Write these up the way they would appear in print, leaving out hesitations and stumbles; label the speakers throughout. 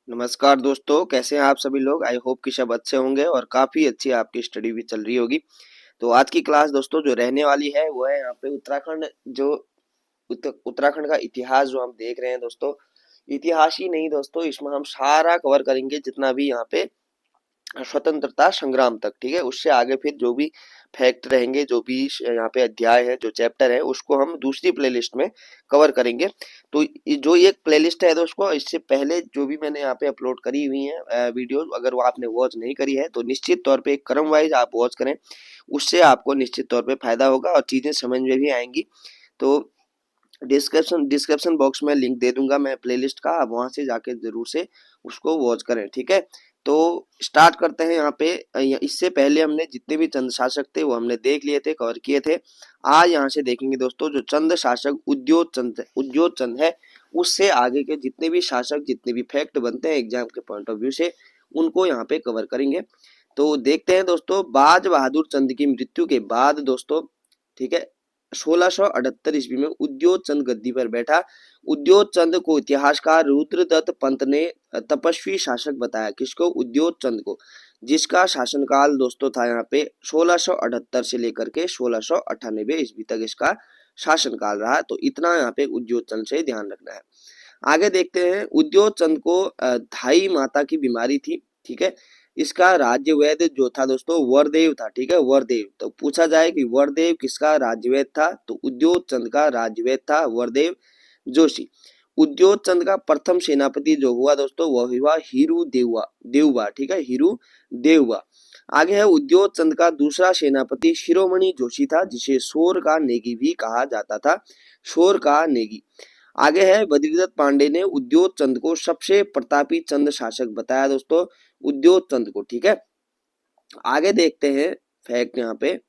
Speaker 1: नमस्कार दोस्तों, कैसे हैं आप सभी लोग। आई होप कि सब अच्छे होंगे और काफ़ी अच्छी आपकी स्टडी भी चल रही होगी। तो आज की क्लास दोस्तों जो रहने वाली है वो है यहाँ पे उत्तराखंड जो उत्तराखंड का इतिहास जो हम देख रहे हैं दोस्तों। इतिहास ही नहीं दोस्तों, इसमें हम सारा कवर करेंगे जितना भी यहाँ पे स्वतंत्रता संग्राम तक, ठीक है। उससे आगे फिर जो भी फैक्ट रहेंगे, जो भी यहाँ पे अध्याय है, जो चैप्टर है, उसको हम दूसरी प्लेलिस्ट में कवर करेंगे। तो जो ये प्लेलिस्ट है दोस्तों, इससे पहले जो भी मैंने यहाँ पे अपलोड करी हुई है वीडियो, अगर वो आपने वॉच नहीं करी है तो निश्चित तौर पे क्रम वाइज आप वॉच करें। उससे आपको निश्चित तौर पे फायदा होगा और चीजें समझ में भी आएंगी। तो डिस्क्रिप्शन बॉक्स में लिंक दे दूंगा मैं प्लेलिस्ट का, आप वहां से जाके जरूर से उसको वॉच करें, ठीक है। तो स्टार्ट करते हैं यहाँ पे। इससे पहले हमने जितने भी चंद शासक थे वो हमने देख लिए थे, कवर किए थे। आज यहाँ से देखेंगे दोस्तों जो चंद शासक उद्योत चंद है, उससे आगे के जितने भी शासक, जितने भी फैक्ट बनते हैं एग्जाम के पॉइंट ऑफ व्यू से, उनको यहाँ पे कवर करेंगे। तो देखते हैं दोस्तों, बाज बहादुर चंद की मृत्यु के बाद दोस्तों, ठीक है, 1678 ईस्वी में उद्योत चंद गद्दी पर बैठा। उद्योत चंद को इतिहासकार रुद्रदत्त पंत ने तपस्वी शासक बताया। किसको? उद्योत चंद को, जिसका शासनकाल दोस्तों था यहाँ पे 1678 से लेकर के 1698 ईस्वी तक इसका शासनकाल रहा। तो इतना यहाँ पे उद्योत चंद से ध्यान रखना है। आगे देखते हैं। उद्योत चंद को धाई माता की बीमारी थी, ठीक है। इसका राज्य वैद्य जो था दोस्तों वरदेव था, ठीक है, वरदेव। तो पूछा जाए कि वरदेव किसका राज्य वैद्य था, तो उद्योत चंद का राज्य वैद्य था वरदेव जोशी। उद्योत चंद का प्रथम सेनापति जो हुआ दोस्तों वह हुआ हीरू देवबा, ठीक है, हीरू देवबा। आगे है उद्योत चंद का दूसरा सेनापति शिरोमणि जोशी था, जिसे शोर का नेगी भी कहा जाता था, शोर का नेगी। आगे है बद्रीदत्त पांडे ने उद्योत चंद को सबसे प्रतापी चंद शासक बताया दोस्तों, उद्योत चंद को, ठीक है। आगे देखते हैं फैक्ट यहाँ पे।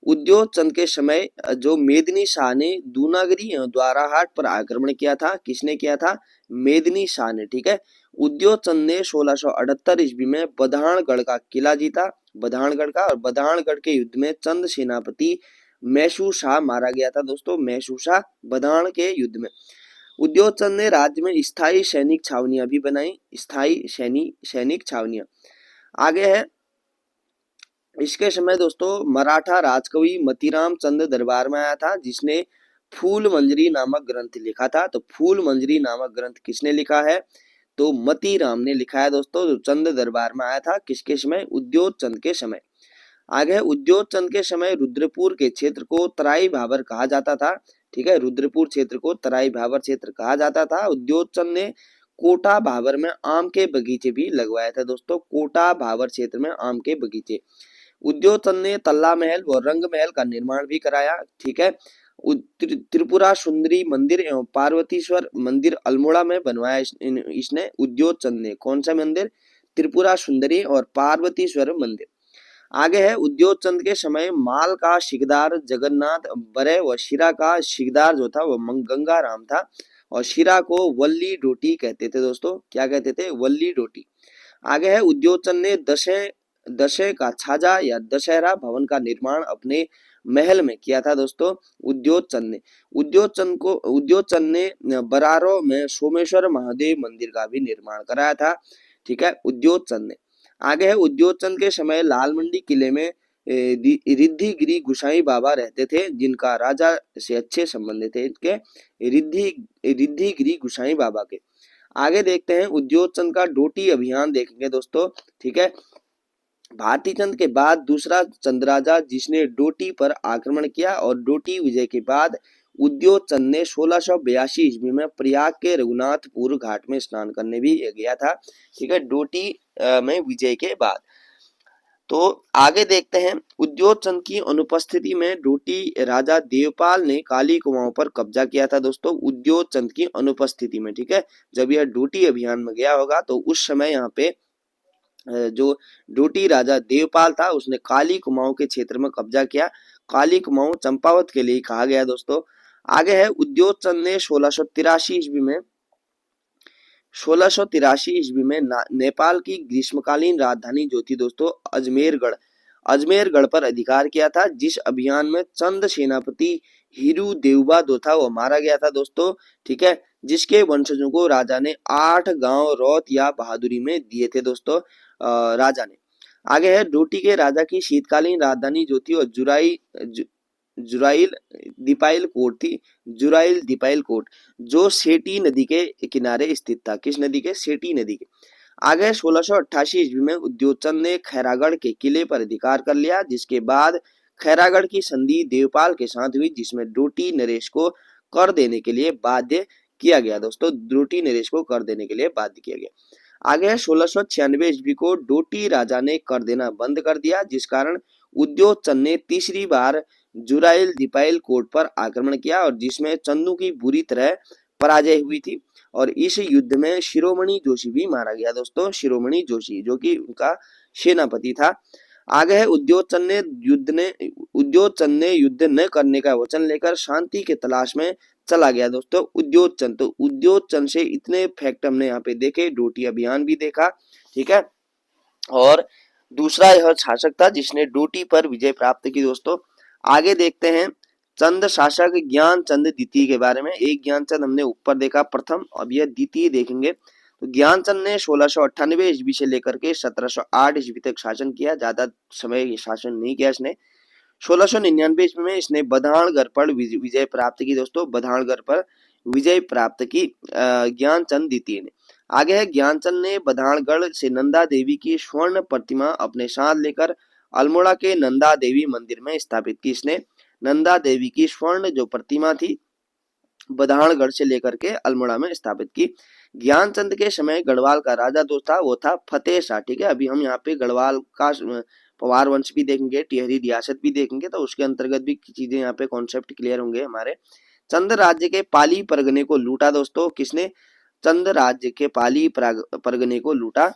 Speaker 1: उद्योत चंद के समय जो मेदिनी शाह ने दूनागिरी द्वाराहाट पर आक्रमण किया था, किसने किया था? मेदिनी शाह ने, ठीक है। उद्योत चंद ने 1678 ईस्वी में बधानगढ़ का किला जीता, बधानगढ़ का, और बधानगढ़ के युद्ध में चंद सेनापति मैसूर शाह मारा गया था दोस्तों, मैसूर शाह बधान के युद्ध में। उद्योत चंद ने राज्य में स्थायी सैनिक छावनियां भी बनाई, स्थायी सैनिक छावनियां। आगे है इसके समय दोस्तों मराठा राजकवि मतीराम चंद दरबार में आया था, जिसने फूल मंजरी नामक ग्रंथ लिखा था। तो फूल मंजरी नामक ग्रंथ किसने लिखा है? तो मतीराम ने लिखा है दोस्तों, जो चंद दरबार में आया था। किसके समय? उद्योत चंद के समय। आगे उद्योत चंद के समय रुद्रपुर के क्षेत्र को तराई भाबर कहा जाता था, ठीक है, रुद्रपुर क्षेत्र को तराई भाबर क्षेत्र कहा जाता था। उद्योत चंद ने कोटा भाबर में आम के बगीचे भी लगवाए थे दोस्तों, कोटा भाबर क्षेत्र में आम के बगीचे। उद्योत चंद ने तल्ला महल व रंग महल का निर्माण भी कराया, ठीक है। त्रिपुरा सुंदरी मंदिर एवं पार्वतीश्वर मंदिर अल्मोड़ा में बनवाया इसने, उद्योत चंद ने। कौन सा मंदिर? त्रिपुरा सुंदरी और पार्वतीश्वर मंदिर। आगे है उद्योत चंद के समय माल का सिकदार जगन्नाथ बरे व शिरा का सिकदार जो था वो गंगा राम था, और शिरा को वल्ली डोटी कहते थे दोस्तों। क्या कहते थे? वल्ली डोटी। आगे है उद्योत चंद ने दशे का छाजा या दशहरा भवन का निर्माण अपने महल में किया था दोस्तों, उद्योत चंद ने। उद्योत चंद ने बरारो में सोमेश्वर महादेव मंदिर का भी निर्माण कराया था, ठीक है, उद्योत चंद ने। आगे है उद्योत चंद के समय लाल मंडी किले में रिद्धिगिरी गुसाई बाबा रहते थे, जिनका राजा से अच्छे संबंध थे इनके, रिद्धिगिरी गुसाई बाबा के। आगे देखते हैं उद्योत चंद का डोटी अभियान देखेंगे दोस्तों, ठीक है। भारती चंद के बाद दूसरा चंद राजा जिसने डोटी पर आक्रमण किया, और डोटी विजय के बाद उद्योत चंद ने 1682 ईस्वी में प्रयाग के रघुनाथपुर घाट में स्नान करने भी गया था, ठीक है, डोटी में विजय के बाद। तो आगे देखते हैं उद्योत चंद की अनुपस्थिति में डोटी राजा देवपाल ने काली कुआं पर कब्जा किया था दोस्तों, उद्योत चंद की अनुपस्थिति में, ठीक है। जब यह डोटी अभियान में गया होगा तो उस समय यहाँ पे जो डोटी राजा देवपाल था उसने काली कुमाऊं के क्षेत्र में कब्जा किया। काली कुमाऊं चंपावत के लिए कहा गया दोस्तों। आगे है उद्योत चंद ने 1683 ईस्वी में नेपाल की ग्रीष्मकालीन राजधानी जो थी दोस्तों अजमेरगढ़ पर अधिकार किया था, जिस अभियान में चंद सेनापति हीरू देवबा जो था वो मारा गया था दोस्तों, ठीक है। जिसके वंशजों को राजा ने 8 गांव रौत या बहादुरी में दिए थे दोस्तों राजा ने। आगे है डोटी के राजा की शीतकालीन राजधानी जो थी और जुराइल दीपाइल कोट थी। जुराइल दीपाइल कोट जो सेठी नदी के किनारे स्थित था। किस नदी के? सेठी नदी के। आगे 1688 ईस्वी में उद्योगचंद ने खैरागढ़ के किले पर अधिकार कर लिया, जिसके बाद खैरागढ़ की संधि देवपाल के साथ हुई, जिसमें डोटी नरेश को कर देने के लिए बाध्य किया गया। दोस्तों डोटी नरेश को कर देने के लिए बाध्य किया गया। आगे है 1696 ईस्वी को डोटी राजा ने कर देना बंद कर दिया, जिस कारण उद्योगचंद ने तीसरी बार जुराइल दीपाइल कोट पर आक्रमण किया और जिसमें चंदू की बुरी तरह पराजय हुई थी और इस युद्ध में शिरोमणि जोशी भी मारा गया। दोस्तों शिरोमणि जोशी जो कि उनका सेनापति था। आगे है उद्योगचंद ने युद्ध न करने का वचन लेकर शांति के तलाश में चला गया। दोस्तों उद्योगचंद, तो उद्योगचंद से इतने फैक्ट हमने यहाँ पे देखे, डोटी अभियान भी देखा, ठीक है। और दूसरा यह शासक था जिसने डोटी पर विजय प्राप्त की। दोस्तों आगे देखते हैं चंद शासक ज्ञानचंद द्वितीय के बारे में। एक ज्ञानचंद हमने ऊपर देखा प्रथम, अब यह द्वितीय देखेंगे। तो ज्ञानचंद ने 1698 ईस्वी से लेकर के 1708 ईस्वी तक शासन किया। ज्यादा समय शासन नहीं किया इसने। 1699 ईस्वी में इसने बधानगढ़ पर विजय प्राप्त की। दोस्तों बधानगढ़ पर विजय प्राप्त की ज्ञानचंद द्वितीय ने। आगे है ज्ञानचंद ने बधानगढ़ से नंदा देवी की स्वर्ण प्रतिमा अपने साथ लेकर अल्मोड़ा के नंदा देवी मंदिर में स्थापित की। इसने नंदा देवी की स्वर्ण जो प्रतिमा थी बधानगढ़ से लेकर के अल्मोड़ा में स्थापित की। ज्ञानचंद के समय गढ़वाल का राजा जो था वो था फतेह शाह, ठीक है। अभी हम यहाँ पे गढ़वाल का पवार वंश भी देखेंगे, टिहरी रियासत भी देखेंगे, तो उसके अंतर्गत भी चीजें यहाँ पे कॉन्सेप्ट क्लियर होंगे हमारे। चंद राज्य के पाली परगने को लूटा। दोस्तों किसने? चंद राज्य के पाली परगने को लूटा।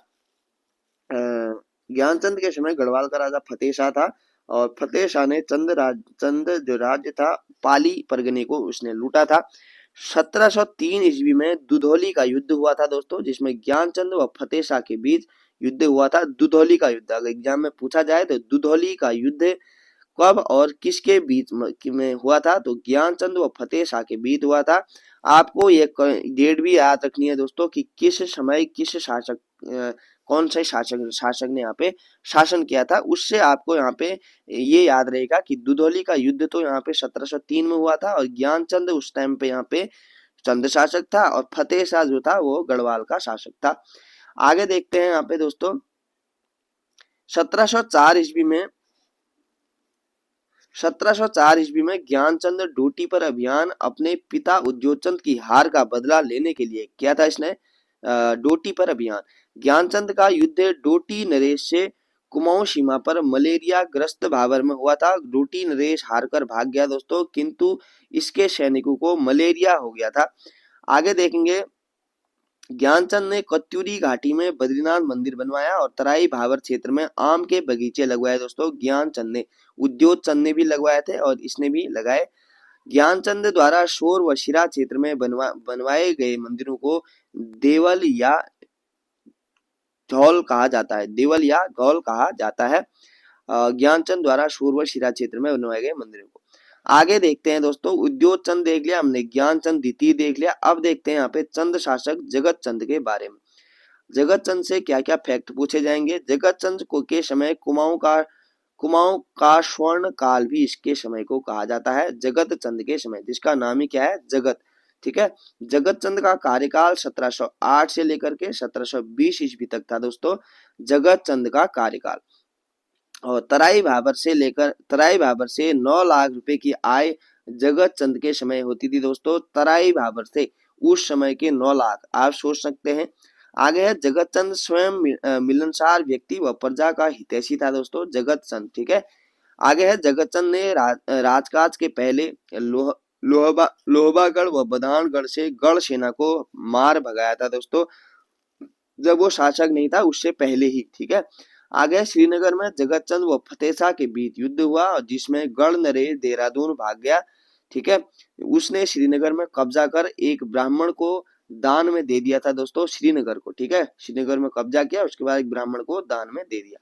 Speaker 1: ज्ञानचंद के समय गढ़वाल का राजा फतेह शाह था और फतेह शाह ने चंद जो राज्य था पाली परगने को उसने लूटा था। 1703 ईस्वी में दुधौली का युद्ध हुआ था दोस्तों, जिसमें ज्ञानचंद व फतेह शाह के बीच युद्ध हुआ था। दुधौली का युद्ध अगर एग्जाम में पूछा जाए तो दुधौली का युद्ध कब और किसके बीच में हुआ था? तो ज्ञानचंद व फतेह शाह के बीच हुआ था। आपको ये डेट भी याद रखनी है दोस्तों कि किस समय किस शासक कौन से शासक ने यहाँ पे शासन किया था, उससे आपको यहाँ पे ये याद रहेगा कि दुधौली का युद्ध तो यहाँ पे 1703 में हुआ था और ज्ञानचंद उस टाइम पे यहाँ पे चंद शासक था और फतेह शाह जो था वो गढ़वाल का शासक था। आगे देखते हैं यहाँ पे दोस्तों 1704 ईस्वी में 1704 ईस्वी में ज्ञानचंद डोटी पर अभियान अपने पिता उद्योगचंद की हार का बदला लेने के लिए किया था। इसने डोटी पर अभियान। ज्ञानचंद का युद्ध डोटी नरेश से कुमाऊं सीमा पर मलेरिया ग्रस्त भाबर में हुआ था। डोटी नरेश हारकर भाग गया दोस्तों, किंतु इसके सैनिकों को मलेरिया हो गया था। आगे देखेंगे ज्ञानचंद ने कत्यूरी घाटी में बद्रीनाथ मंदिर बनवाया और तराई भाबर क्षेत्र में आम के बगीचे लगवाए। दोस्तों ज्ञानचंद ने, उद्योगचंद ने भी लगवाए थे और इसने भी लगाए। ज्ञानचंद द्वारा शोर व शिरा क्षेत्र में बनवाए गए मंदिरों को देवल या धौल कहा जाता है। देवल या गौल कहा जाता है। ज्ञानचंद द्वारा शोर व शिरा क्षेत्र में बनवाए गए मंदिरों को। आगे देखते हैं दोस्तों उद्योगचंद देख लिया हमने, ज्ञानचंद द्वितीय देख लिया। अब देखते हैं यहाँ पे चंद शासक जगत चंद के बारे में। जगत चंद से क्या क्या फैक्ट पूछे जाएंगे? जगत चंद को के समय कुमाऊं का स्वर्ण काल भी इसके समय को कहा जाता है। जगत चंद के समय, जिसका नाम ही क्या है? जगत, ठीक है। जगत चंद का कार्यकाल 1708 से लेकर के 1720 ईस्वी तक था दोस्तों, जगत चंद का कार्यकाल। और तराई भाबर से 9 लाख रुपए की आय जगत चंद के समय होती थी दोस्तों। तराई भाबर से उस समय के 9 लाख, आप सोच सकते हैं। आगे है जगत चंद स्वयं मिलनसार व्यक्ति व प्रजा का हितैषी था दोस्तों, जगत चंद, ठीक है। आगे है जगत चंद ने राजकाज के पहले लोहबागढ़ व बदानगढ़ से गढ़ सेना को मार भगाया था दोस्तों, जब वो शासक नहीं था उससे पहले ही, ठीक है। आगे श्रीनगर में जगत चंद व फतेह शाह के बीच युद्ध हुआ और जिसमें गढ़ नरेश देहरादून भाग गया, ठीक है। उसने श्रीनगर में कब्जा कर एक ब्राह्मण को दान में दे दिया था दोस्तों, श्रीनगर को, ठीक है। श्रीनगर में कब्जा किया, उसके बाद एक ब्राह्मण को दान में दे दिया।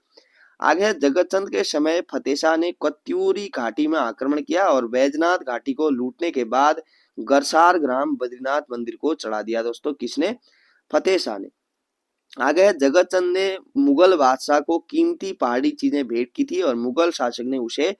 Speaker 1: आगे जगत चंद के समय फतेह शाह ने कत्यूरी घाटी में आक्रमण किया और बैजनाथ घाटी को लूटने के बाद गरसार ग्राम बद्रीनाथ मंदिर को चढ़ा दिया दोस्तों। किसने? फतेह शाह ने। आगे जगत चंद ने मुगल बादशाह को कीमती पहाड़ी चीजें भेंट की थी और मुगल शासक ने उसे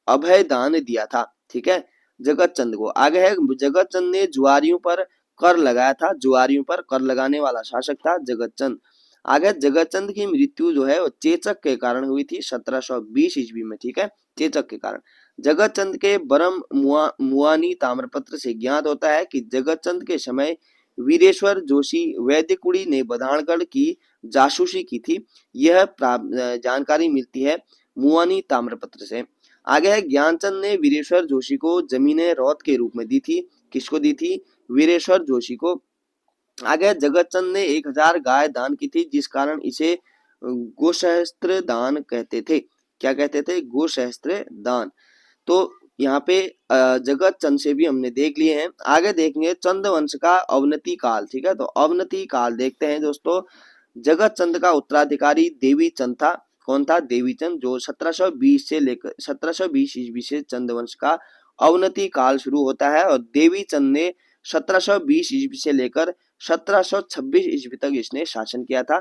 Speaker 1: अभय दान दिया था। ठीक है, जगत चंद को। आगे है जगत चंद ने जुआरियों पर कर लगाया था। जुआरियों पर कर लगाने वाला शासक था जगत चंद। आगे जगत चंद की मृत्यु जो है वो चेचक के कारण हुई थी 1720 ईस्वी में। ठीक है, चेचक के कारण। जगत चंद के बरम मुआनी ताम्रपत्र से ज्ञात होता है कि जगत चंद के समय वीरेश्वर जोशी वैद्यकुड़ी ने बधानगढ़ की जासूसी की थी। यह जानकारी मिलती है मुआनी ताम्रपत्र से। आगे है ज्ञानचंद ने वीरेश्वर जोशी को जमीनें रौत के रूप में दी थी। किसको दी थी? वीरेश्वर जोशी को। आगे जगत चंद ने 1000 गाय दान की थी, जिस कारण इसे गोसहस्त्र दान कहते थे। क्या कहते थे? गोसहस्त्र दान। तो यहाँ पे जगत चंद से भी हमने देख लिए हैं। आगे देखेंगे चंद वंश का अवनति काल। ठीक है, तो अवनति काल देखते हैं दोस्तों। जगत चंद का उत्तराधिकारी देवी चंद था। कौन था? देवी चंद, जो 1720 से लेकर 1720 ईस्वी से चंद वंश का अवनति काल शुरू होता है और देवी चंद ने 1720 ईस्वी से लेकर 1726 ईस्वी तक इसने शासन किया था।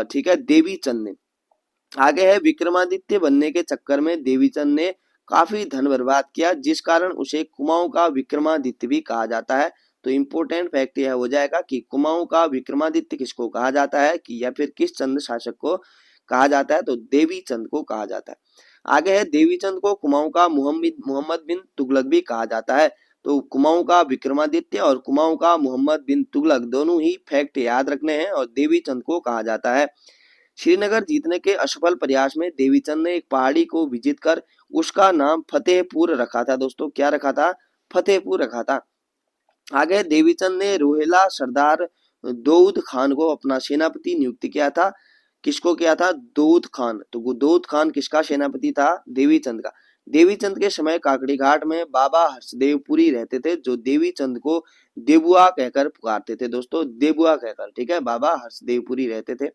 Speaker 1: ठीक है, देवी चंद ने। आगे है विक्रमादित्य बनने के चक्कर में देवीचंद ने काफी धन बर्बाद किया, जिस कारण उसे कुमाऊं का विक्रमादित्य भी कहा जाता है। तो इंपोर्टेंट फैक्ट यह हो जाएगा कि कुमाऊं का विक्रमादित्य किसको कहा जाता है, कि या फिर किस चंद शासक को कहा जाता है? तो देवीचंद को कहा जाता है। आगे है देवीचंद को कुमाऊं का मोहम्मद बिन तुगलक भी कहा जाता है। तो कुमाऊं का विक्रमादित्य और कुमाऊं का मोहम्मद बिन तुगलक दोनों ही फैक्ट याद रखने हैं और देवीचंद को कहा जाता है। श्रीनगर जीतने के असफल प्रयास में देवीचंद ने एक पहाड़ी को विजित कर उसका नाम फतेहपुर रखा था। दोस्तों क्या रखा था? फतेहपुर रखा था। आगे देवीचंद ने रोहिला सरदार दाऊद खान को अपना सेनापति नियुक्त किया था। किसको किया था? दाऊद खान। तो दाऊद खान किसका सेनापति था? देवीचंद का। देवीचंद के समय काकड़ी घाट में बाबा हर्षदेवपुरी रहते थे, जो देवीचंद को देबुआ कहकर पुकारते थे। दोस्तों देबुआ कहकर। ठीक है, बाबा हर्षदेवपुरी रहते थे।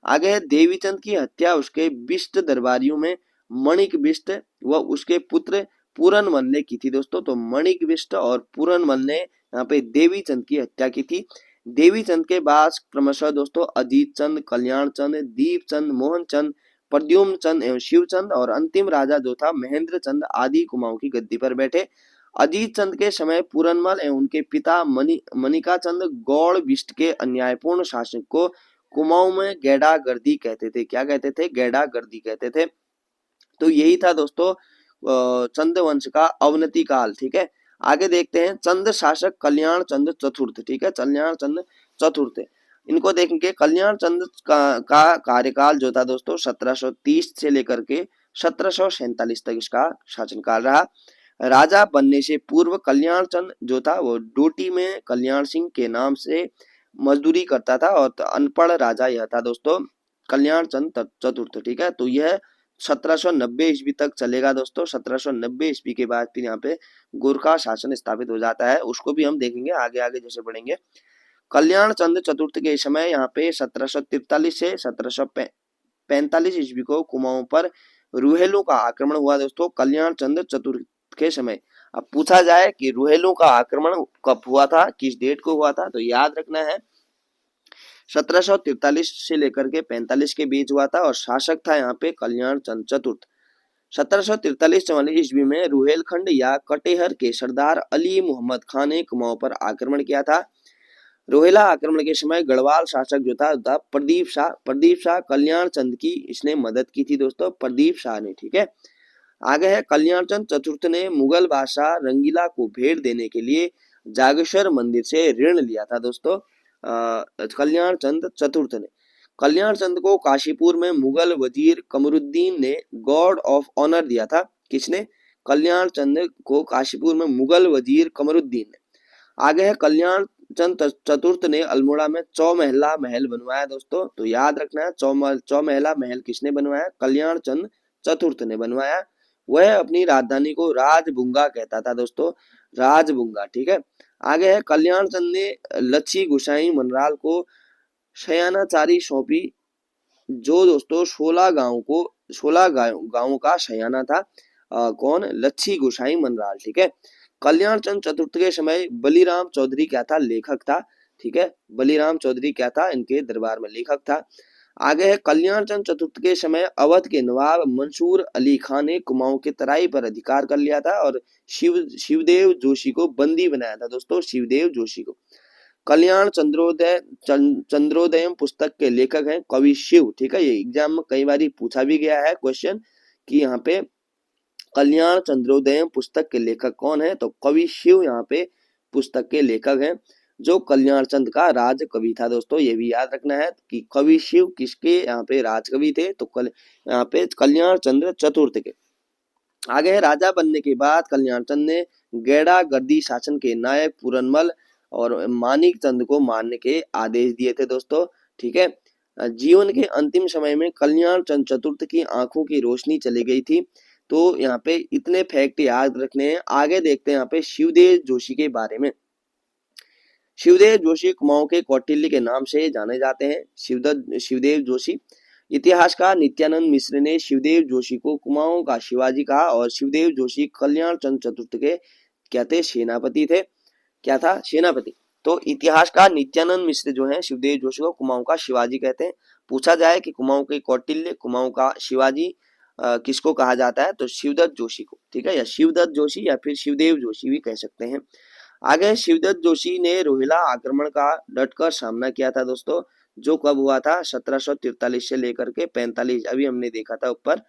Speaker 1: आगे है देवीचंद की हत्या उसके बिष्ट दरबारियों में मणिक बिष्ट व उसके पुत्र पूरनमल ने की थी। दोस्तों तो मणिक बिष्ट और पूरनमल ने यहाँ पे देवीचंद की हत्या की थी। देवीचंद के बाद क्रमशः दोस्तों अजीत चंद, कल्याण चंद, दीप चंद, मोहन चंद, प्रद्युम्न चंद एवं शिवचंद और अंतिम राजा जो था महेंद्र चंद आदि कुमाऊं की गद्दी पर बैठे। अजीत चंद के समय पूरनमल एवं उनके पिता मनिका चंद गौड़ बिष्ट के अन्यायपूर्ण शासन को कुमाऊं में गैडागर्दी कहते थे। क्या कहते थे? गैडागर्दी कहते थे। तो यही था दोस्तों चंद वंश का अवनति काल। ठीक है, आगे देखते हैं चंद शासक कल्याण चंद चतुर्थ। ठीक है, कल्याण चंद चतुर्थ, इनको देखेंगे। कल्याण चंद का कार्यकाल जो था दोस्तों 1730 से लेकर के 1747 तक इसका शासनकाल रहा। राजा बनने से पूर्व कल्याण चंद जो था वो डोटी में कल्याण सिंह के नाम से मजदूरी करता था और अनपढ़ राजा यह था दोस्तों कल्याण चंद चतुर्थ। ठीक है, तो यह 1790 ईस्वी तक चलेगा दोस्तों। 1790 ईस्वी के बाद फिर यहाँ पे गोरखा शासन स्थापित हो जाता है, उसको भी हम देखेंगे आगे आगे जैसे बढ़ेंगे। कल्याण चंद चतुर्थ के समय यहाँ पे 1743 से 1745 ईस्वी को कुमाऊं पर रुहेलों का आक्रमण हुआ दोस्तों, कल्याण चंद चतुर्थ के समय। अब पूछा जाए कि रुहेलों का आक्रमण कब हुआ था, किस डेट को हुआ था, तो याद रखना है 1743 से लेकर के 45 के बीच हुआ था और शासक था यहाँ पे कल्याण चंद चतुर्थ। 1743-44 ईस्वी में रुहेलखंड या कटेहर के सरदार अली मोहम्मद खान ने कुमाऊं पर आक्रमण किया था। रोहिला आक्रमण के समय गढ़वाल शासक जो था प्रदीप शाह कल्याण चंद की इसने मदद की थी दोस्तों, प्रदीप शाह ने। ठीक है, आगे है कल्याण चंद चतुर्थ ने मुगल बादशाह रंगीला को भेंट देने के लिए जागेश्वर मंदिर से ऋण लिया था दोस्तों। कल्याण चंद चतुर्थ ने कल्याण चंद को काशीपुर में मुगल वजीर कमरुद्दीन ने गॉड ऑफ ऑनर दिया था। किसने? कल्याण चंद को काशीपुर में मुगल वजीर कमरुद्दीन ने। आगे है कल्याण चंद चतुर्थ ने अल्मोड़ा में चौमहला महल बनवाया दोस्तों, तो याद रखना है चौमहला महल किसने बनवाया? कल्याण चंद चतुर्थ ने बनवाया। वह अपनी राजधानी को राजबुंगा कहता था दोस्तों, राजबुंगा। ठीक है, आगे है कल्याण चंद ने लच्छी गोसाई मनराल को शयानाचारी सौंपी, जो दोस्तों 16 गांवों का शयाना था। कौन? लच्छी गोसाई मनराल। ठीक है, कल्याण चंद चतुर्थ के समय बलीराम चौधरी क्या था, लेखक था। ठीक है, बलीराम चौधरी क्या था, इनके दरबार में लेखक था। आगे है कल्याण चंद चतुर्थ के समय अवध के नवाब मंसूर अली खान ने कुमाऊं के तराई पर अधिकार कर लिया था और शिवदेव जोशी को बंदी बनाया था दोस्तों, शिवदेव जोशी को। कल्याण चंद्रोदयम पुस्तक के लेखक हैं कवि शिव। ठीक है, ये एग्जाम में कई बार पूछा भी गया है क्वेश्चन कि यहाँ पे कल्याण चंद्रोदयम पुस्तक के लेखक कौन है, तो कवि शिव यहाँ पे पुस्तक के लेखक हैं, जो कल्याण चंद का राज कवि था दोस्तों। ये भी याद रखना है कि कवि शिव किसके यहाँ पे राज कवि थे, तो यहाँ पे कल्याण चंद्र चतुर्थ के। आगे है राजा बनने के बाद कल्याण चंद ने गैड़ा गर्दी शासन के नायक पूरनमल और मानिक चंद को मारने के आदेश दिए थे दोस्तों। ठीक है, जीवन के अंतिम समय में कल्याण चंद चतुर्थ की आंखों की रोशनी चली गई थी। तो यहाँ पे इतने फैक्ट याद रखने हैं। आगे देखते हैं यहाँ पे शिवदेव जोशी के बारे में। शिवदेव जोशी कुमाऊं के कौटिल्य के नाम से जाने जाते हैं। शिवदेव जोशी। इतिहासकार नित्यानंद मिश्र ने शिवदेव जोशी को कुमाऊं का शिवाजी कहा और शिवदेव जोशी कल्याण चंद चतुर्थ के क्या थे, सेनापति थे। क्या था, सेनापति। तो इतिहासकार नित्यानंद मिश्र जो है शिवदेव जोशी को कुमाऊं का शिवाजी कहते हैं। पूछा जाए कि कुमाऊं के कौटिल्य, कुमाऊं का शिवाजी किसको कहा जाता है, तो शिवदत्त जोशी को। ठीक है, या शिवदत्त जोशी या फिर शिवदेव जोशी भी कह सकते हैं। आगे शिवदत्त जोशी ने रोहिला आक्रमण का डटकर सामना किया था दोस्तों, जो कब हुआ था, 1743 से लेकर के 45, अभी हमने देखा था ऊपर।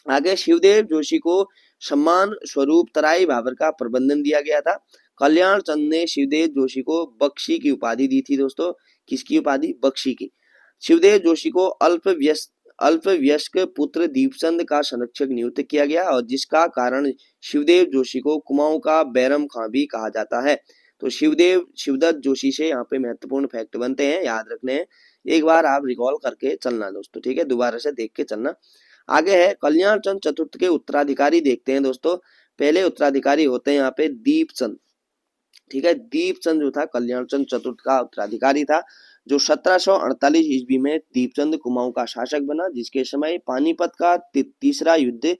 Speaker 1: आगे शिवदेव जोशी को सम्मान स्वरूप तराई भाबर का प्रबंधन दिया गया था। कल्याण चंद ने शिवदेव जोशी को बख्शी की उपाधि दी थी दोस्तों। किसकी उपाधि, बख्शी की। शिवदेव जोशी को अल्पवयस्क पुत्र दीपचंद का संरक्षक नियुक्त किया गया और जिसका कारण शिवदेव जोशी को कुमाऊं का बैरम खां भी कहा जाता है। तो शिवदत्त जोशी से यहाँ पे महत्वपूर्ण फैक्ट बनते हैं, याद रखने हैं। एक बार आप रिकॉल करके चलना दोस्तों। ठीक है, दोबारा से देख के चलना। आगे है कल्याण चंद चतुर्थ के उत्तराधिकारी देखते हैं दोस्तों। पहले उत्तराधिकारी होते हैं यहाँ पे दीपचंद। ठीक है, दीपचंद जो था कल्याण चंद चतुर्थ का उत्तराधिकारी था, जो 1748 ईस्वी में दीपचंद कुमाऊं का शासक बना, जिसके समय पानीपत का तीसरा युद्ध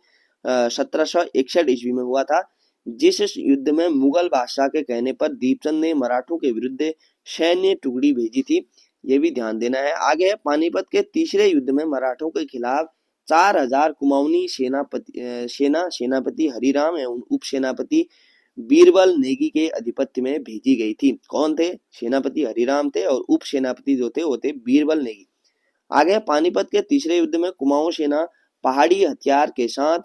Speaker 1: 1761 ईस्वी में हुआ था। जिस युद्ध में मुगल बादशाह के कहने पर दीपचंद ने मराठों के विरुद्ध सैन्य टुकड़ी भेजी थी, ये भी ध्यान देना है। आगे है पानीपत के तीसरे युद्ध में मराठों के खिलाफ 4000 कुमाऊनी सेनापति हरिराम एवं उप सेनापति बीरबल नेगी के आधिपत्य में भेजी गई थी। कौन थे, सेनापति हरिराम थे और उप सेनापति जो थे वो थे बीरबल नेगी। आगे पानीपत के तीसरे युद्ध में कुमाऊं सेना पहाड़ी हथियार के साथ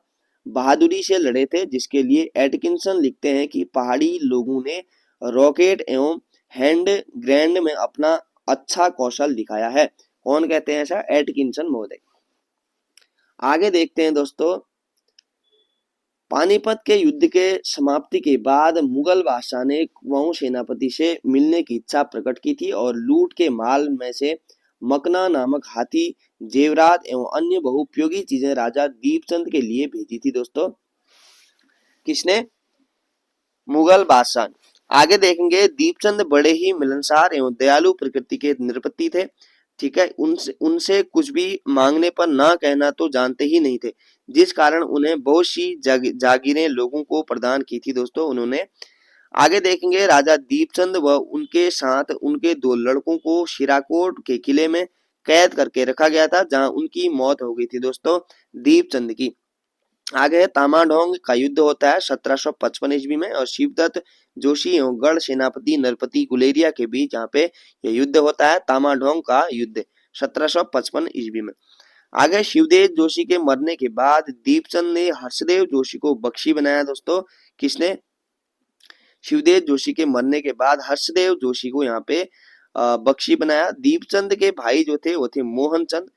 Speaker 1: बहादुरी से लड़े थे, जिसके लिए एटकिंसन लिखते हैं कि पहाड़ी लोगों ने रॉकेट एवं हैंड ग्रेनेड में अपना अच्छा कौशल दिखाया है। कौन कहते हैं ऐसा, एटकिंसन महोदय। आगे देखते हैं दोस्तों, पानीपत के युद्ध के समाप्ति के बाद मुगल बादशाह ने कुमाऊं सेनापति से मिलने की इच्छा प्रकट की थी और लूट के माल में से मकना नामक हाथी, जेवरात एवं अन्य बहुउपयोगी चीजें राजा दीपचंद के लिए भेजी थी दोस्तों। किसने, मुगल बादशाह। आगे देखेंगे दीपचंद बड़े ही मिलनसार एवं दयालु प्रकृति के नृपति थे। ठीक है, उनसे कुछ भी मांगने पर ना कहना तो जानते ही नहीं थे, जिस कारण उन्हें बहुत सी जागीरें लोगों को प्रदान की थी दोस्तों उन्होंने। आगे देखेंगे राजा दीपचंद व उनके साथ उनके 2 लड़कों को शिराकोट के किले में कैद करके रखा गया था, जहां उनकी मौत हो गई थी दोस्तों दीपचंद की। आगे तामाढोंग का युद्ध होता है 1755 ईस्वी में और शिवदत्त जोशी एवं गढ़ सेनापति नरपति गुलेरिया के बीच यहाँ पे यह युद्ध होता है, तामाढोंग का युद्ध 1755 ईस्वी में। आगे शिवदेव जोशी के मरने के बाद दीपचंद ने हर्षदेव जोशी को बख्शी बनाया दोस्तों। किसने, शिवदेव जोशी के मरने के बाद हर्षदेव जोशी को यहाँ पे बख्शी बनाया। दीपचंद के भाई जो थे वो थे मोहनचंद।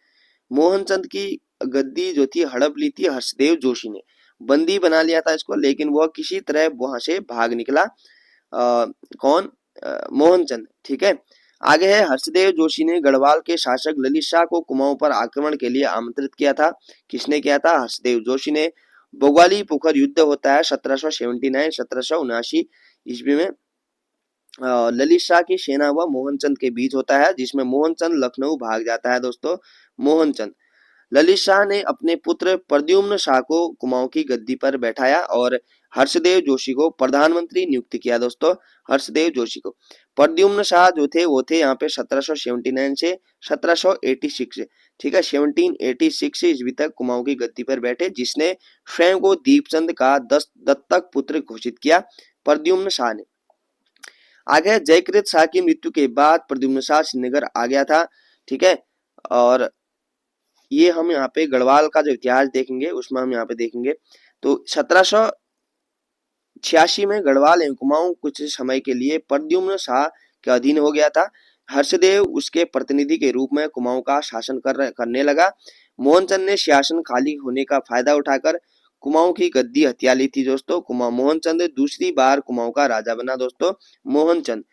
Speaker 1: मोहनचंद की गद्दी जो थी हड़प ली थी हर्षदेव जोशी ने, बंदी बना लिया था इसको, लेकिन वह किसी तरह वहां से भाग निकला। कौन, मोहनचंद। ठीक है, आगे है हर्षदेव जोशी ने गढ़वाल के शासक ललित शाह को कुमाऊं पर आक्रमण के लिए आमंत्रित किया था। किसने किया था, हर्षदेव जोशी ने। भोगाली पुखर युद्ध होता है 1779 ईस्वी में ललित शाह की सेना व मोहनचंद के बीच होता है, जिसमें मोहनचंद लखनऊ भाग जाता है दोस्तों, मोहनचंद। ललित शाह ने अपने पुत्र प्रद्युम्न शाह को कुमाऊं की गद्दी पर बैठाया और हर्षदेव जोशी को प्रधानमंत्री नियुक्त किया दोस्तों। हर्षदेव जोशी को, प्रद्युम्न शाह जो थे वो थे यहाँ पे 1779 से 1786, ठीक है, 1786 ईस्वी तक कुमाऊं की गद्दी पर बैठे, जिसने स्वयं को दीपचंद का दत्तक पुत्र घोषित किया प्रद्युम्न शाह ने। आगे जयकृत शाह की मृत्यु के बाद प्रद्युम्न शाह श्रीनगर आ गया था, ठीक है। और ये हम यहाँ पे गढ़वाल का जो इतिहास देखेंगे उसमें हम यहाँ पे देखेंगे। तो 1786 में गढ़वाल एवं कुमाऊं कुछ समय के लिए प्रद्युम्न शाह के अधीन हो गया था। हर्षदेव उसके प्रतिनिधि के रूप में कुमाऊं का शासन करने लगा। मोहनचंद ने शासन खाली होने का फायदा उठाकर कुमाऊं की गद्दी हथिया ली थी दोस्तों। मोहनचंद दूसरी बार कुमाऊं का राजा बना दोस्तों, मोहनचंद।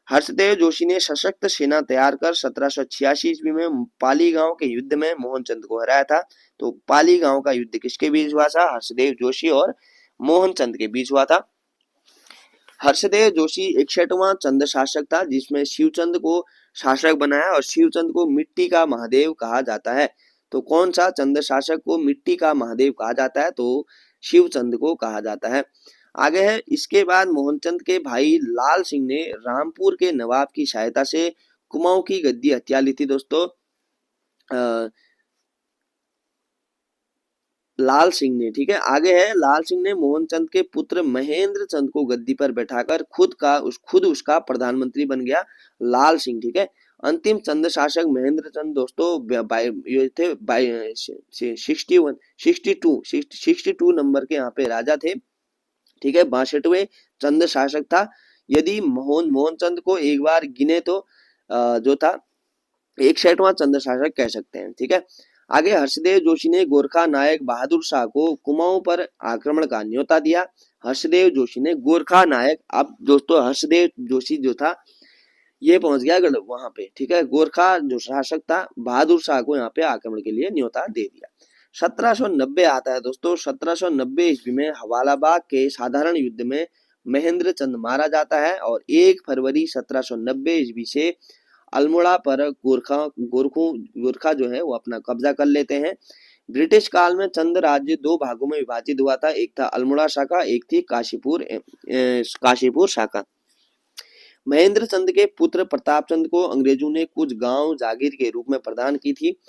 Speaker 1: हर्षदेव जोशी ने सशक्त सेना तैयार कर 1786 ईस्वी में पाली गांव के युद्ध में मोहनचंद को हराया था। तो पाली गांव का युद्ध किसके बीच हुआ था? हर्षदेव जोशी और मोहनचंद के बीच हुआ था। हर्षदेव जोशी 61वां चंद शासक था, जिसमें शिवचंद को शासक बनाया और शिवचंद को मिट्टी का महादेव कहा जाता है। तो कौन सा चंद शासक को मिट्टी का महादेव कहा जाता है? तो शिवचंद को कहा जाता है। आगे है, इसके बाद मोहनचंद के भाई लाल सिंह ने रामपुर के नवाब की सहायता से कुमाऊं की गद्दी हथिया ली थी दोस्तों। लाल सिंह ने, ठीक है। आगे है, लाल सिंह ने मोहनचंद के पुत्र महेंद्र चंद को गद्दी पर बैठाकर खुद उसका प्रधानमंत्री बन गया, लाल सिंह, ठीक है। अंतिम चंद शासक महेंद्र चंद दोस्तों ये थे 62 नंबर के यहाँ पे राजा थे, ठीक है। 62वें चंद शासक था। यदि मोहनचंद को एक बार गिने तो जो था 61वां चंद शासक कह सकते हैं, ठीक है। आगे हर्षदेव जोशी ने गोरखा नायक बहादुर शाह को कुमाऊं पर आक्रमण का न्योता दिया। हर्षदेव जोशी ने गोरखा नायक, अब दोस्तों हर्षदेव जोशी जो था ये पहुंच गया वहां पे, ठीक है। गोरखा जो शासक था बहादुर शाह को यहाँ पे आक्रमण के लिए न्योता दे दिया। 1790 आता है दोस्तों। 1790 ईस्वी में हवालाबाग के साधारण युद्ध में महेंद्र चंद मारा जाता है और 1 फरवरी 1790 ईस्वी से अल्मोड़ा पर गोरखा जो है वो अपना कब्जा कर लेते हैं। ब्रिटिश काल में चंद राज्य 2 भागों में विभाजित हुआ था, एक था अल्मोड़ा शाखा, एक थी काशीपुर शाखा। महेंद्र चंद के पुत्र प्रताप चंद को अंग्रेजों ने कुछ गांव जागीर के रूप में प्रदान की थी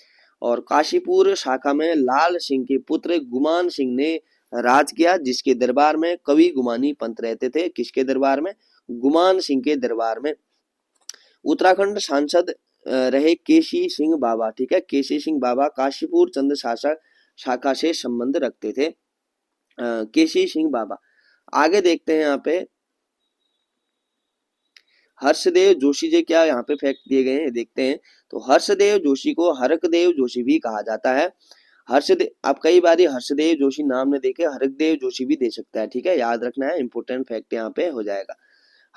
Speaker 1: और काशीपुर शाखा में लाल सिंह के पुत्र गुमान सिंह ने राज किया, जिसके दरबार में कवि गुमानी पंत रहते थे। किसके दरबार में? गुमान सिंह के दरबार में। उत्तराखंड सांसद रहे केसी सिंह बाबा, ठीक है। केसी सिंह बाबा काशीपुर चंद शासक शाखा से संबंध रखते थे, केसी सिंह बाबा। आगे देखते हैं यहाँ पे हर्षदेव जोशी जी क्या यहाँ पे फैक्ट दिए गए हैं, देखते हैं। तो हर्षदेव जोशी को हरकदेव जोशी भी कहा जाता है। हर्षदेव, आप कई बार हर्षदेव जोशी नाम ने देखे हरकदेव जोशी भी दे सकता है, ठीक है, याद रखना है, इंपोर्टेंट फैक्ट यहाँ पे हो जाएगा।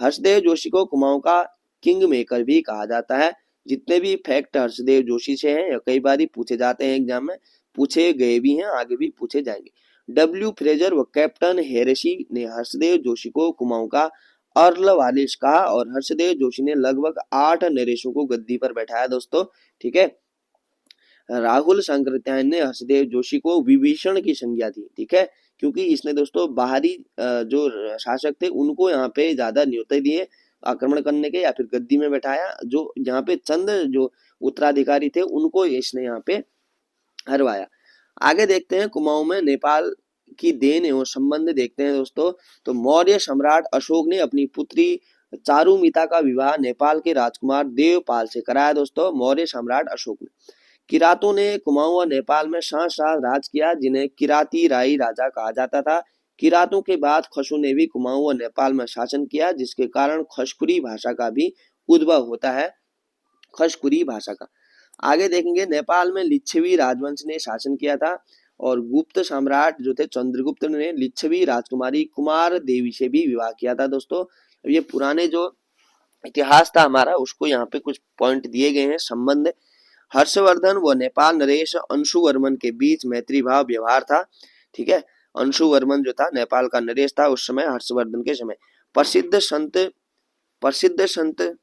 Speaker 1: हर्षदेव जोशी को कुमाऊं का किंग मेकर भी कहा जाता है। जितने भी फैक्ट हर्षदेव जोशी से हैं कई बार पूछे जाते हैं एग्जाम में, पूछे गए भी हैं, आगे भी पूछे जाएंगे। डब्ल्यू फ्रेजर व कैप्टन हेरेसी ने हर्षदेव जोशी को कुमाऊं का अर्ल वालिस कहा और हर्षदेव जोशी ने लगभग 8 नरेशों को गद्दी पर बैठाया दोस्तों, ठीक है। राहुल शंकरत्यायन ने हर्षदेव जोशी को विभीषण की संज्ञा दी, ठीक है, क्योंकि इसने दोस्तों बाहरी जो शासक थे उनको यहाँ पे ज्यादा न्योते दिए आक्रमण करने के या फिर गद्दी में बैठाया। जो यहाँ पे चंद जो उत्तराधिकारी थे उनको इसने यहाँ पे हरवाया। आगे देखते हैं कुमाऊं में नेपाल की देन एवं संबंध देखते हैं दोस्तों। तो मौर्य सम्राट अशोक ने अपनी पुत्री चारुमिता का विवाह नेपाल के राजकुमार देवपाल से कराया दोस्तों, मौर्य सम्राट अशोक ने। किरातों ने कुमाऊं और नेपाल में 7 साल राज किया, जिन्हें किराती राई राजा कहा जाता था। किरातों के बाद खसों ने भी कुमाऊं और नेपाल में शासन किया, जिसके कारण खशकुरी भाषा का भी उद्भव होता है, खशकुरी भाषा का। आगे देखेंगे नेपाल में लिच्छवी राजवंश ने शासन किया था और गुप्त सम्राट जो थे चंद्रगुप्त ने लिच्छवी राजकुमारी कुमार देवी से भी विवाह किया था दोस्तों। ये पुराने जो इतिहास था हमारा उसको यहाँ पे कुछ पॉइंट दिए गए हैं संबंध। हर्षवर्धन व नेपाल नरेश अंशुवर्मन के बीच मैत्री भाव व्यवहार था, ठीक है। अंशुवर्मन जो था नेपाल का नरेश था उस समय, हर्षवर्धन के समय। प्रसिद्ध संत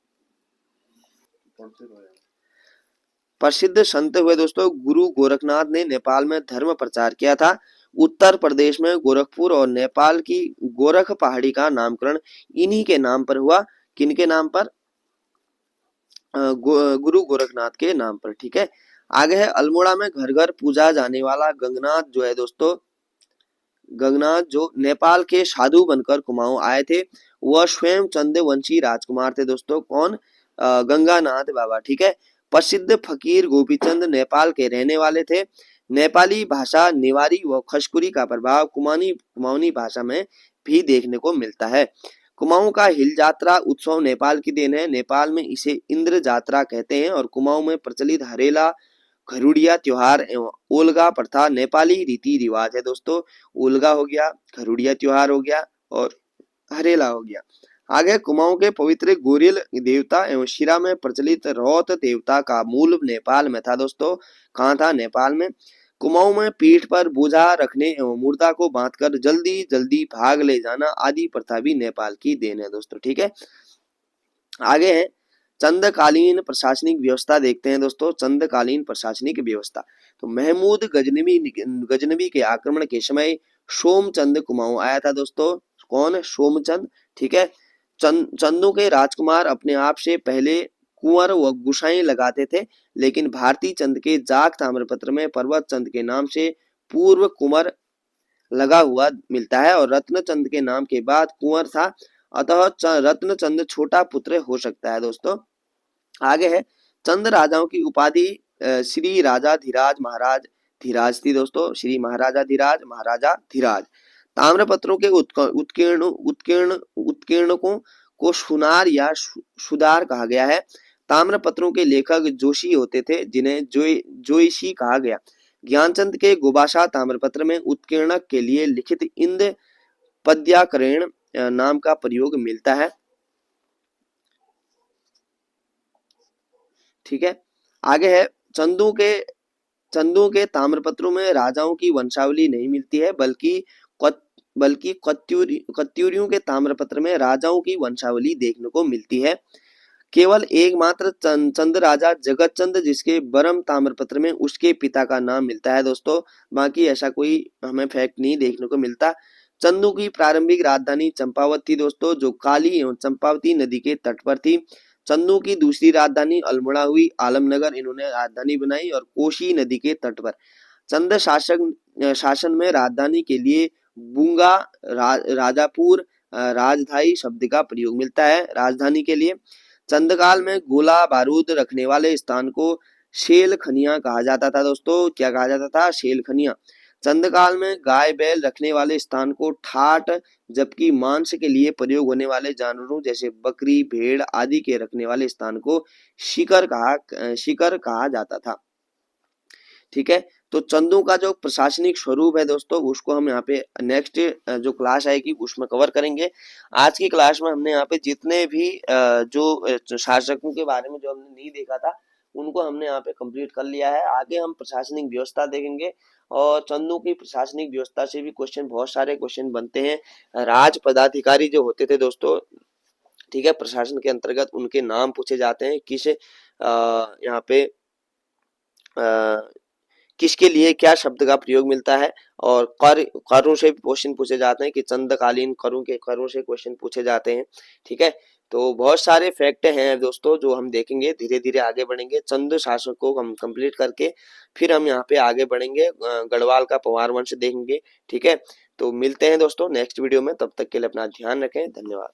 Speaker 1: प्रसिद्ध संत हुए दोस्तों गुरु गोरखनाथ ने नेपाल में धर्म प्रचार किया था। उत्तर प्रदेश में गोरखपुर और नेपाल की गोरख पहाड़ी का नामकरण इन्हीं के नाम पर हुआ। किनके नाम पर? गुरु गोरखनाथ के नाम पर। ठीक है, आगे है अल्मोड़ा में घर घर पूजा जाने वाला गंगनाथ जो है दोस्तों, गंगनाथ जो नेपाल के साधु बनकर कुमाऊं आए थे, वह स्वयं चंद्रवंशी राजकुमार थे दोस्तों। कौन? गंगानाथ बाबा। ठीक है, प्रसिद्ध फकीर गोपीचंद नेपाल के रहने वाले थे। नेपाली भाषा नेवारी व खशकुरी का प्रभाव कुमाऊनी भाषा में भी देखने को मिलता है। कुमाऊं का हिल जात्रा उत्सव नेपाल की देन है। नेपाल में इसे इंद्र जात्रा कहते हैं और कुमाऊं में प्रचलित हरेला, घरुड़िया त्योहार एवं ओल्गा प्रथा नेपाली रीति रिवाज है दोस्तों। ओल्गा हो गया, घरुड़िया त्योहार हो गया और हरेला हो गया। आगे कुमाऊं के पवित्र गोरिल देवता एवं शिरा में प्रचलित रौत देवता का मूल नेपाल में था दोस्तों। कहाँ था? नेपाल में। कुमाऊं में पीठ पर बोझा रखने एवं मुर्दा को बांधकर जल्दी जल्दी भाग ले जाना आदि प्रथा भी नेपाल की देन है दोस्तों। ठीक है, आगे है चंदकालीन प्रशासनिक व्यवस्था देखते हैं दोस्तों। चंदकालीन प्रशासनिक व्यवस्था तो महमूद गजनवी के आक्रमण के समय सोमचंद कुमाऊं आया था दोस्तों। कौन? सोमचंद। ठीक है, चंदू के राजकुमार अपने आप से पहले कुंवर व गुसाई लगाते थे, लेकिन भारती चंद के जाग ताम्रपत्र में पर्वत चंद के नाम से पूर्व कुंवर लगा हुआ मिलता है और रत्नचंद के नाम के बाद कुंवर था, अतः रत्नचंद छोटा पुत्र हो सकता है दोस्तों। आगे है चंद राजाओं की उपाधि श्री राजा धीराज महाराज धीराज थी दोस्तों। श्री महाराजा धीराज, महाराजा धीराज। ताम्रपत्रों के उत्कीर्णकों को सुनार या सुधार कहा गया है। ताम्रपत्रों के लेखक जोशी होते थे, जिन्हें जोईशी कहा गया। ज्ञानचंद के गोबाशा ताम्रपत्र में उत्कीर्णक के लिए लिखित इंद पद्याकरण नाम का प्रयोग मिलता है। ठीक है, आगे है चंदू के ताम्रपत्रों में राजाओं की वंशावली नहीं मिलती है, बल्कि कत्यूरियों के ताम्रपत्र में राजाओं की वंशावली देखने को मिलती है। केवल एकमात्र चंद राजा जगत चंद जिसके बरम ताम्रपत्र में उसके पिता का नाम मिलता है दोस्तों। बाकी ऐसा कोई हमें फैक्ट नहीं देखने को मिलता। चंदू की प्रारंभिक राजधानी चंपावत थी दोस्तों, जो काली एवं चंपावती नदी के तट पर थी। चंदू की दूसरी राजधानी अल्मोड़ा हुई। आलमनगर इन्होंने राजधानी बनाई और कोशी नदी के तट पर। चंद शासन में राजधानी के लिए बुंगा, राजापुर, राजधानी शब्द का प्रयोग मिलता है राजधानी के लिए। चंदकाल में गोला बारूद रखने वाले स्थान को शेल खनिया कहा जाता था दोस्तों। क्या कहा जाता था? शेल खनिया। चंदकाल में गाय बैल रखने वाले स्थान को ठाट, जबकि मांस के लिए प्रयोग होने वाले जानवरों जैसे बकरी, भेड़ आदि के रखने वाले स्थान को शिकर कहा जाता था। ठीक है, तो चंदू का जो प्रशासनिक स्वरूप है दोस्तों, उसको हम यहाँ पे नेक्स्ट जो क्लास आएगी उसमें कवर करेंगे। आज की क्लास में हमने यहाँ पे जितने भी जो शासकों के बारे में जो हमने नहीं देखा था, उनको हमने यहाँ पे कंप्लीट कर लिया है। आगे हम प्रशासनिक व्यवस्था देखेंगे और चंदू की प्रशासनिक व्यवस्था से भी बहुत सारे क्वेश्चन बनते हैं। राज पदाधिकारी जो होते थे दोस्तों, ठीक है, प्रशासन के अंतर्गत उनके नाम पूछे जाते हैं। यहाँ पे किसके लिए क्या शब्द का प्रयोग मिलता है, और करों से क्वेश्चन पूछे जाते हैं कि चंदकालीन करों से क्वेश्चन पूछे जाते हैं। ठीक है, तो बहुत सारे फैक्ट हैं दोस्तों जो हम देखेंगे, धीरे धीरे आगे बढ़ेंगे। चंद शासक को हम कंप्लीट करके फिर हम यहाँ पे आगे बढ़ेंगे, गढ़वाल का पंवार वंश देखेंगे। ठीक है, तो मिलते हैं दोस्तों नेक्स्ट वीडियो में, तब तक के लिए अपना ध्यान रखें। धन्यवाद।